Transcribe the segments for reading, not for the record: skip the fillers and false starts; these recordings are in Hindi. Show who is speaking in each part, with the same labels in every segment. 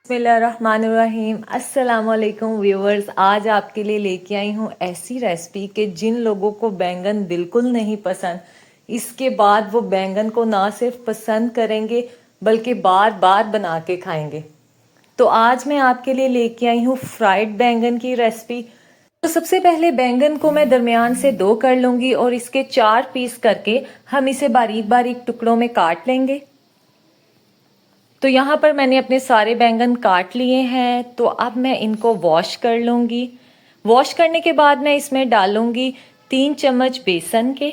Speaker 1: बिस्मिल्लाहिर्रहमानिर्रहीम। अस्सलाम वालेकुम व्यूवर्स। आज आपके लिए लेके आई हूँ ऐसी रेसिपी कि जिन लोगों को बैंगन बिल्कुल नहीं पसंद, इसके बाद वो बैंगन को ना सिर्फ पसंद करेंगे बल्कि बार बार बना के खाएंगे। तो आज मैं आपके लिए लेके आई हूँ फ्राइड बैंगन की रेसिपी। तो सबसे पहले बैंगन को मैं दरमियान से दो कर लूँगी और इसके 4 पीस करके हम इसे बारीक बारीक टुकड़ों में काट लेंगे। तो यहाँ पर मैंने अपने सारे बैंगन काट लिए हैं। तो अब मैं इनको वॉश कर लूँगी। वॉश करने के बाद मैं इसमें डालूँगी 3 चम्मच बेसन के।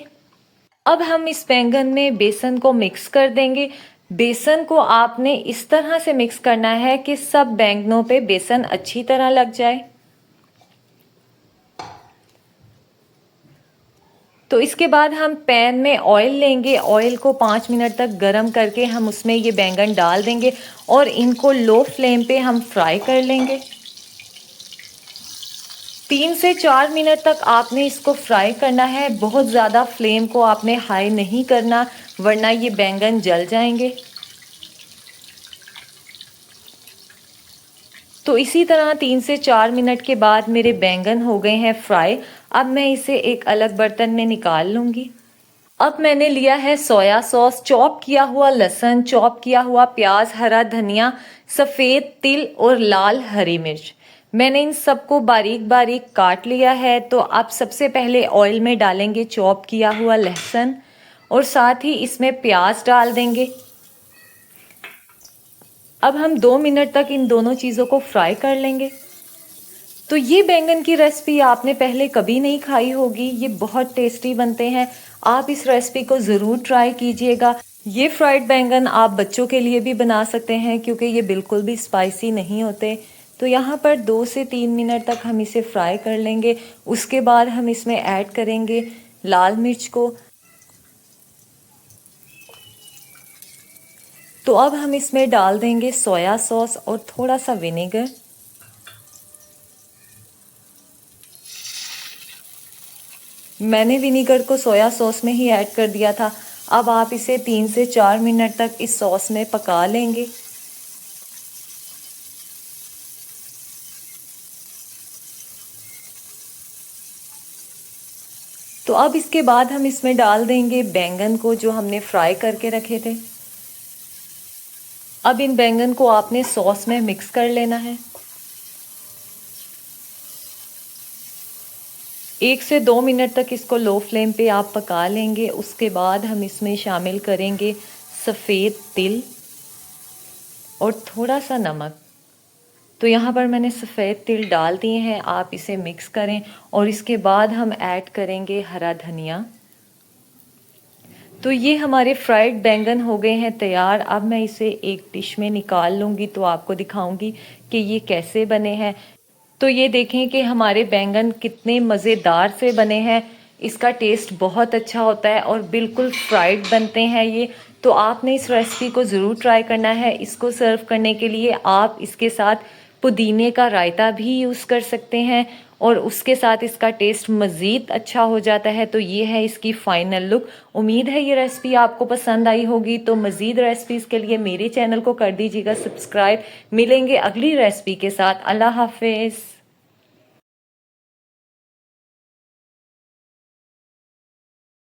Speaker 1: अब हम इस बैंगन में बेसन को मिक्स कर देंगे। बेसन को आपने इस तरह से मिक्स करना है कि सब बैंगनों पे बेसन अच्छी तरह लग जाए। तो इसके बाद हम पैन में ऑयल लेंगे। ऑयल को 5 मिनट तक गरम करके हम उसमें ये बैंगन डाल देंगे और इनको लो फ्लेम पे हम फ्राई कर लेंगे। 3 से 4 मिनट तक आपने इसको फ्राई करना है। बहुत ज़्यादा फ्लेम को आपने हाई नहीं करना, वरना ये बैंगन जल जाएंगे। तो इसी तरह 3 से 4 मिनट के बाद मेरे बैंगन हो गए हैं फ्राई। अब मैं इसे एक अलग बर्तन में निकाल लूँगी। अब मैंने लिया है सोया सॉस, चॉप किया हुआ लहसुन, चॉप किया हुआ प्याज, हरा धनिया, सफ़ेद तिल और लाल हरी मिर्च। मैंने इन सबको बारीक बारीक काट लिया है। तो अब सबसे पहले ऑयल में डालेंगे चॉप किया हुआ लहसुन और साथ ही इसमें प्याज डाल देंगे। अब हम 2 मिनट तक इन दोनों चीज़ों को फ्राई कर लेंगे। तो ये बैंगन की रेसिपी आपने पहले कभी नहीं खाई होगी। ये बहुत टेस्टी बनते हैं। आप इस रेसिपी को ज़रूर ट्राई कीजिएगा। ये फ्राइड बैंगन आप बच्चों के लिए भी बना सकते हैं क्योंकि ये बिल्कुल भी स्पाइसी नहीं होते। तो यहाँ पर 2 से 3 मिनट तक हम इसे फ्राई कर लेंगे। उसके बाद हम इसमें ऐड करेंगे लाल मिर्च को। तो अब हम इसमें डाल देंगे सोया सॉस और थोड़ा सा विनेगर। मैंने विनेगर को सोया सॉस में ही ऐड कर दिया था। अब आप इसे 3 से 4 मिनट तक इस सॉस में पका लेंगे। तो अब इसके बाद हम इसमें डाल देंगे बैंगन को जो हमने फ्राई करके रखे थे। अब इन बैंगन को आपने सॉस में मिक्स कर लेना है। 1 से 2 मिनट तक इसको लो फ्लेम पे आप पका लेंगे। उसके बाद हम इसमें शामिल करेंगे सफ़ेद तिल और थोड़ा सा नमक। तो यहाँ पर मैंने सफ़ेद तिल डाल दिए हैं। आप इसे मिक्स करें और इसके बाद हम ऐड करेंगे हरा धनिया। तो ये हमारे फ्राइड बैंगन हो गए हैं तैयार। अब मैं इसे एक डिश में निकाल लूँगी तो आपको दिखाऊंगी कि ये कैसे बने हैं। तो ये देखें कि हमारे बैंगन कितने मज़ेदार से बने हैं। इसका टेस्ट बहुत अच्छा होता है और बिल्कुल फ्राइड बनते हैं ये। तो आपने इस रेसिपी को ज़रूर ट्राई करना है। इसको सर्व करने के लिए आप इसके साथ पुदीने का रायता भी यूज़ कर सकते हैं और उसके साथ इसका टेस्ट मज़ीद अच्छा हो जाता है। तो ये है इसकी फ़ाइनल लुक। उम्मीद है ये रेसिपी आपको पसंद आई होगी। तो मज़ीद रेसिपीज़ के लिए मेरे चैनल को कर दीजिएगा सब्सक्राइब। मिलेंगे अगली रेसिपी के साथ। अल्लाह हाफिज़।